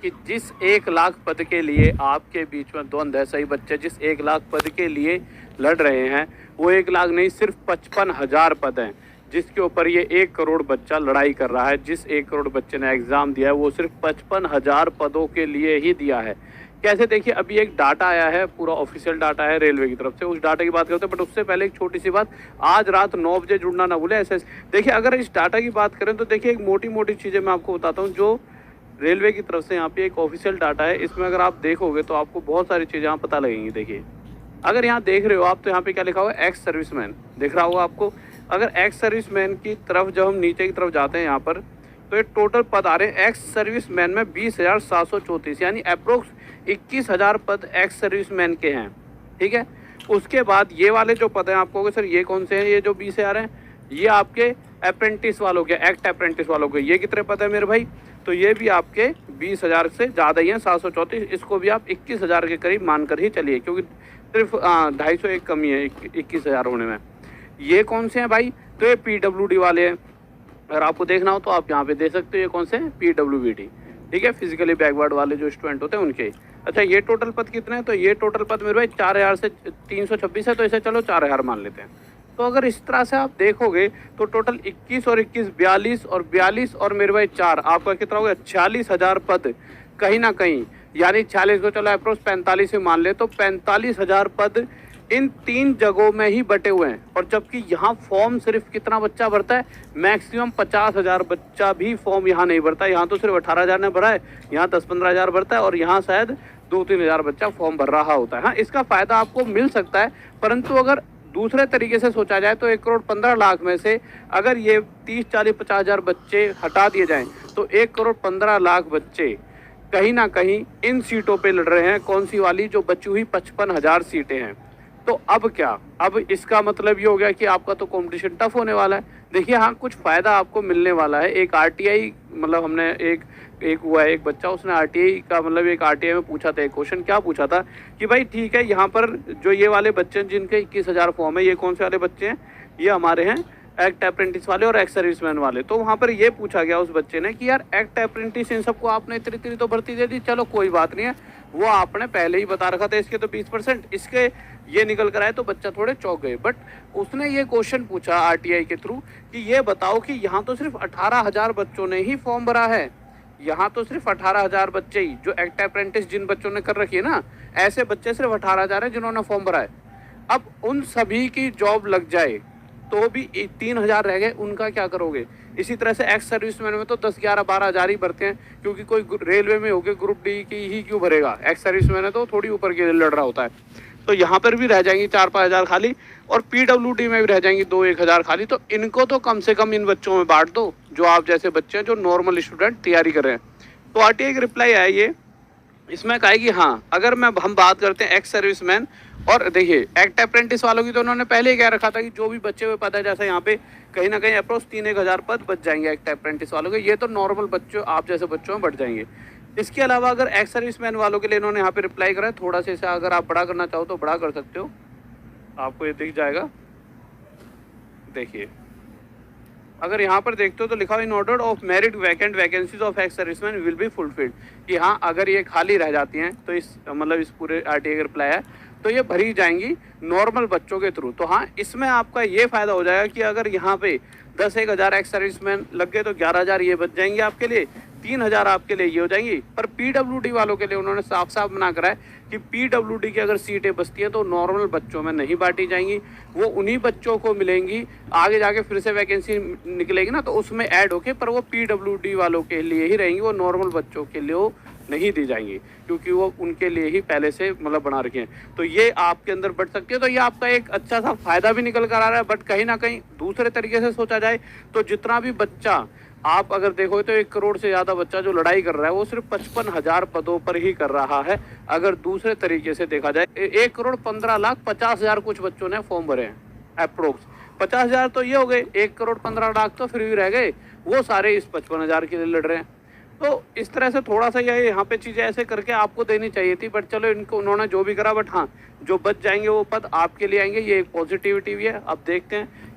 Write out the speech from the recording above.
कि जिस 1 लाख पद के लिए आपके बीच में द्वंद्व है, सही बच्चे, जिस 1 लाख पद के लिए लड़ रहे हैं वो 1 लाख नहीं, सिर्फ 55,000 पद हैं जिसके ऊपर ये 1 करोड़ बच्चा लड़ाई कर रहा है। जिस 1 करोड़ बच्चे ने एग्ज़ाम दिया है वो सिर्फ 55,000 पदों के लिए ही दिया है। कैसे, देखिए अभी एक डाटा आया है, पूरा ऑफिशियल डाटा है रेलवे की तरफ से, उस डाटा की बात करते हैं। बट उससे पहले एक छोटी सी बात, आज रात 9 बजे जुड़ना ना भूले ऐसे। देखिए अगर इस डाटा की बात करें तो देखिए एक मोटी मोटी चीज़ें मैं आपको बताता हूँ जो रेलवे की तरफ से यहाँ पे एक ऑफिशियल डाटा है। इसमें अगर आप देखोगे तो आपको बहुत सारी चीज़ें यहाँ पता लगेंगी। देखिए अगर यहाँ देख रहे हो आप तो यहाँ पे क्या लिखा हुआ है, एक्स सर्विसमैन दिख रहा होगा आपको। अगर एक्स सर्विसमैन की तरफ जब हम नीचे की तरफ जाते हैं यहाँ पर तो ये टोटल पद आ रहे हैं एक्स सर्विसमैन में 20,734, यानी अप्रोक्स 21,000 पद एक्स सर्विसमैन के हैं। ठीक है, उसके बाद ये वाले जो पद हैं आपको कहोगे सर ये कौन से हैं, ये जो 20,000 हैं ये आपके अप्रेंटिस वालों के, एक्ट अप्रेंटिस वालों के। ये कितने पद है मेरे भाई, तो ये भी आपके 20,000 से ज़्यादा ही हैं, 734। इसको भी आप 21,000 के करीब मानकर ही चलिए, क्योंकि सिर्फ 250 एक कमी है 21,000 होने में। ये कौन से हैं भाई, तो ये PWD वाले हैं। अगर आपको देखना हो तो आप यहाँ पे देख सकते हो ये कौन से हैं, PWBD। ठीक है, फिजिकली बैकवर्ड वाले जो स्टूडेंट होते हैं उनके। अच्छा ये टोटल पद कितने हैं, तो ये टोटल पद मेरे भाई 4,000 से 326 है, तो इसे चलो 4,000 मान लेते हैं। तो अगर इस तरह से आप देखोगे तो टोटल 21 और 21 42 और 42 और मेरे भाई 4, आपका कितना हो गया 46,000 पद कहीं ना कहीं, यानी 46 को चलो अप्रोक्स 45 में मान ले तो 45,000 पद इन 3 जगहों में ही बटे हुए हैं। और जबकि यहाँ फॉर्म सिर्फ कितना बच्चा भरता है, मैक्सिमम 50,000 बच्चा भी फॉर्म यहाँ नहीं भरता है। यहाँ तो सिर्फ 18,000 ने भरा है, यहाँ 10-15,000 भरता है और यहाँ शायद 2-3 हज़ार बच्चा फॉर्म भर रहा होता है। हाँ, इसका फ़ायदा आपको मिल सकता है, परंतु अगर दूसरे तरीके से सोचा जाए तो 1 करोड़ 15 लाख में से अगर ये 30, 40, 50,000 बच्चे हटा दिए जाएं तो 1 करोड़ 15 लाख बच्चे कहीं ना कहीं इन सीटों पे लड़ रहे हैं। कौन सी वाली, जो बची हुई 55,000 सीटें हैं। तो अब क्या, अब इसका मतलब ये हो गया कि आपका तो कंपटीशन टफ होने वाला है। देखिए हाँ, कुछ फ़ायदा आपको मिलने वाला है। एक RTI, मतलब हमने एक हुआ है, एक बच्चा उसने RTI का, मतलब एक RTI में पूछा था एक क्वेश्चन, क्या पूछा था कि भाई ठीक है यहाँ पर जो ये वाले बच्चे हैं जिनके 21,000 फॉर्म है, ये कौन से वाले बच्चे हैं, ये हमारे हैं एक्ट अप्रेंटिस वाले और एक्स सर्विसमैन वाले। तो वहाँ पर ये पूछा गया उस बच्चे ने कि यार एक्ट अप्रेंटिस इन सबको आपने इतनी तो भर्ती दे दी, चलो कोई बात नहीं है, वो आपने पहले ही बता रखा था इसके तो 20%, इसके ये निकल कर आए, तो बच्चा थोड़े चौंक गए। बट उसने ये क्वेश्चन पूछा RTI के थ्रू कि ये बताओ कि यहाँ तो सिर्फ 18,000 बच्चों ने ही फॉर्म भरा है, यहाँ तो सिर्फ 18,000 बच्चे ही, जो एक्ट अप्रेंटिस जिन बच्चों ने कर रखी है ना, ऐसे बच्चे सिर्फ 18,000 हैं जिन्होंने फॉर्म भरा है। अब उन सभी की जॉब लग जाए तो भी 3,000 रह गए, उनका क्या करोगे। इसी तरह से एक्स सर्विसमैन में तो 10, 11, 12,000 ही भरते हैं, क्योंकि कोई रेलवे में होके ग्रुप डी की ही क्यों भरेगा, एक्स सर्विसमैन है तो थोड़ी ऊपर के लिए लड़ रहा होता है। तो यहाँ पर भी रह जाएंगी 4-5,000 खाली, और PWD में भी रह जाएंगी 2-1,000 खाली। तो इनको तो कम से कम इन बच्चों में बांट दो जो आप जैसे बच्चे हैं जो नॉर्मल स्टूडेंट तैयारी कर रहे हैं। तो RTI का रिप्लाई आया ये, इसमें कहा कि हाँ अगर हम बात करते हैं एक्स सर्विसमैन और देखिए एक्ट अप्रेंटिस वालों की, तो उन्होंने पहले ही कह रखा था कि जो भी बच्चे हुए पद है, जैसे यहाँ पे कहीं ना कहीं अप्रोक्स 3-1 हज़ार पद बच जाएंगे एक्ट अप्रेंटिस वालों के, ये तो नॉर्मल बच्चों आप जैसे बच्चों में बढ़ जाएंगे। इसके अलावा अगर एक्स सर्विसमैन वालों के लिए इन्होंने यहाँ पे रिप्लाई करा है, थोड़ा सा इसे अगर आप बड़ा करना चाहो तो बड़ा कर सकते हो, आपको ये दिख जाएगा। देखिए अगर यहाँ पर देखते हो तो लिखा हुआ in order of merit vacant vacancies of ex serviceman will be fulfilled, कि हाँ अगर ये खाली रह जाती हैं तो इस मतलब इस पूरे RTI का रिप्लाई है तो ये भरी जाएंगी नॉर्मल बच्चों के थ्रू। तो हाँ, इसमें आपका ये फ़ायदा हो जाएगा कि अगर यहाँ पे 10-1 हज़ार एक्स सर्विसमैन लग गए तो 11,000 ये बच जाएंगे आपके लिए, 3,000 आपके लिए ये हो जाएंगी। पर PWD वालों के लिए उन्होंने साफ साफ मना करा है कि PWD की अगर सीटें बचती हैं तो नॉर्मल बच्चों में नहीं बांटी जाएंगी, वो उन्हीं बच्चों को मिलेंगी। आगे जाके फिर से वैकेंसी निकलेगी ना तो उसमें ऐड होके, पर वो PWD वालों के लिए ही रहेंगी, वो नॉर्मल बच्चों के लिए नहीं दी जाएंगी, क्योंकि वो उनके लिए ही पहले से मतलब बना रखे हैं। तो ये आपके अंदर बढ़ सकती है, तो ये आपका एक अच्छा सा फायदा भी निकल कर आ रहा है। बट कहीं ना कहीं दूसरे तरीके से सोचा जाए तो जितना भी बच्चा आप अगर देखो तो 1 करोड़ से ज़्यादा बच्चा जो लड़ाई कर रहा है वो सिर्फ 55,000 पदों पर ही कर रहा है। अगर दूसरे तरीके से देखा जाए 1 करोड़ 15 लाख 50,000 कुछ बच्चों ने फॉर्म भरे हैं, अप्रोक्स 50,000 तो ये हो गए, 1 करोड़ 15 लाख तो फिर भी रह गए, वो सारे इस 55,000 के लिए लड़ रहे हैं। तो इस तरह से थोड़ा सा ये यहाँ पे चीज़ें ऐसे करके आपको देनी चाहिए थी, बट चलो इनको उन्होंने जो भी करा, बट हाँ जो बच जाएंगे वो पद आपके लिए आएंगे, ये एक पॉजिटिविटी भी है। अब देखते हैं